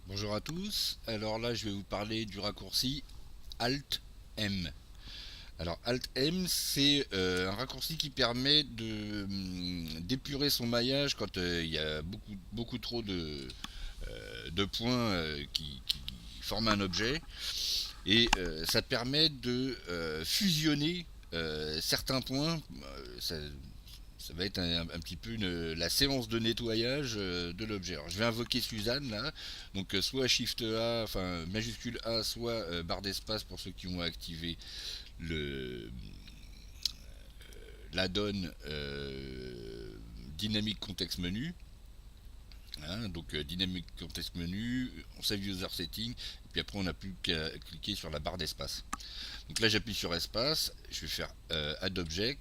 Bonjour à tous, alors là je vais vous parler du raccourci Alt M. Alors Alt M c'est un raccourci qui permet d'épurer son maillage quand il y a beaucoup trop de points qui forment un objet et ça permet de fusionner certains points. Ça va être un petit peu la séance de nettoyage de l'objet. Alors je vais invoquer Suzanne là, donc soit Shift A, enfin majuscule A, soit barre d'espace pour ceux qui ont activé le l'add-on Dynamic Context Menu. Hein, donc Dynamic Context Menu, on save user setting, et puis après on n'a plus qu'à cliquer sur la barre d'espace. Donc là j'appuie sur espace, je vais faire add object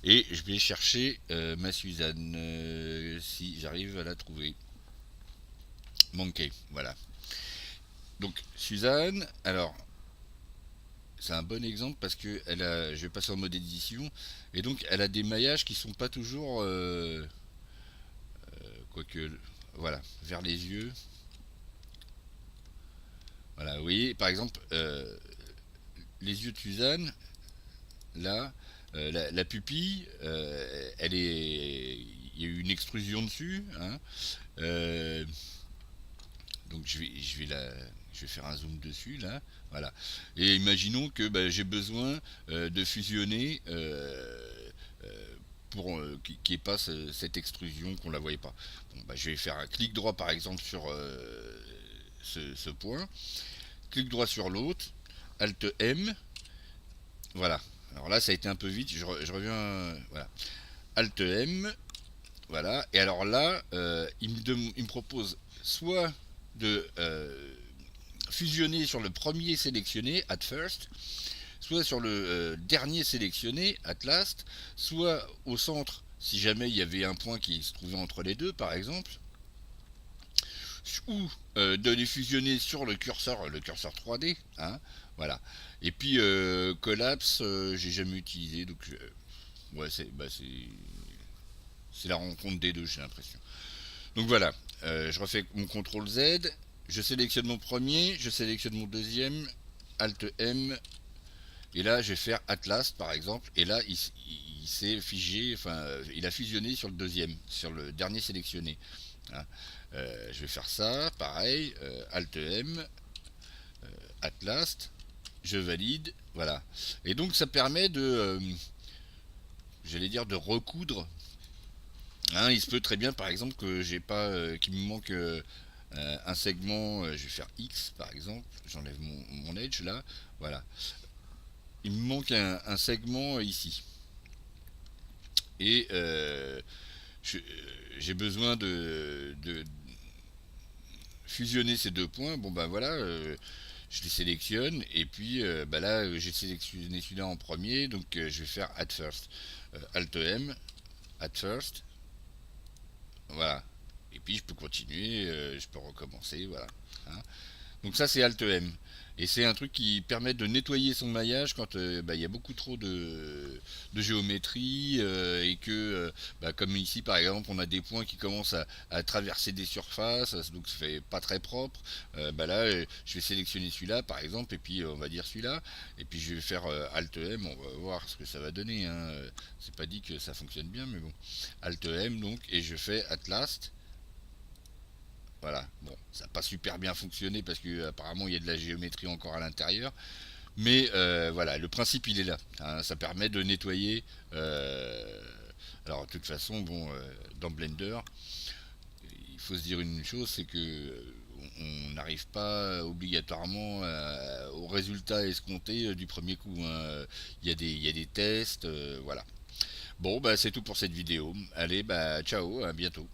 et je vais chercher ma Suzanne si j'arrive à la trouver. Monkey, voilà. Donc Suzanne, alors c'est un bon exemple parce que je vais passer en mode édition et donc elle a des maillages qui sont pas toujours quoique voilà vers les yeux. Voilà, vous voyez par exemple les yeux de Suzanne là, la pupille, elle est, il y a eu une extrusion dessus, hein, euh, donc je vais faire un zoom dessus là, voilà. Et imaginons que bah, j'ai besoin de fusionner pour qu'il n'y ait pas cette extrusion qu'on la voyait pas. Bon, bah, je vais faire un clic droit par exemple sur ce point, clic droit sur l'autre, Alt M, voilà. Alors là ça a été un peu vite, je reviens, voilà. Alt M, voilà. Et alors là, il me propose soit de fusionner sur le premier sélectionné, at first, soit sur le dernier sélectionné, at last, soit au centre, si jamais il y avait un point qui se trouvait entre les deux, par exemple, ou de les fusionner sur le curseur 3D, hein, voilà. Et puis collapse, j'ai jamais utilisé, donc ouais, c'est la rencontre des deux, j'ai l'impression. Donc voilà, je refais mon CTRL Z, je sélectionne mon premier, je sélectionne mon deuxième, Alt M, et là je vais faire Atlas par exemple, et là il s'est figé, enfin il a fusionné sur le deuxième, sur le dernier sélectionné. Hein. Je vais faire ça, pareil, Alt M, Atlas, je valide, voilà. Et donc ça permet de, j'allais dire, de recoudre. Hein, il se peut très bien par exemple que j'ai pas, qu'il me manque un segment, je vais faire X par exemple, j'enlève mon edge là, voilà. Il me manque un segment ici. Et j'ai besoin de fusionner ces deux points. Bon ben voilà, je les sélectionne. Et puis bah là, j'ai sélectionné celui-là en premier, donc je vais faire Add First. Alt M, Add First, voilà. Et puis je peux continuer, je peux recommencer, voilà. Hein. Donc ça c'est Alt M. Et c'est un truc qui permet de nettoyer son maillage quand bah, il y a beaucoup trop de géométrie et que, bah, comme ici par exemple, on a des points qui commencent à traverser des surfaces, donc ça fait pas très propre. Bah là, je vais sélectionner celui-là par exemple, et puis on va dire celui-là, et puis je vais faire Alt M, on va voir ce que ça va donner. Hein. C'est pas dit que ça fonctionne bien, mais bon. Alt M donc, et je fais At Last. Voilà, bon, ça n'a pas super bien fonctionné parce que apparemment il y a de la géométrie encore à l'intérieur. Mais voilà, le principe il est là. Hein, ça permet de nettoyer. Alors de toute façon, bon, dans Blender, il faut se dire une chose, c'est que on n'arrive pas obligatoirement au résultat escompté du premier coup. Hein. Il y a des tests, voilà. Bon, bah c'est tout pour cette vidéo. Allez, bah ciao, à bientôt.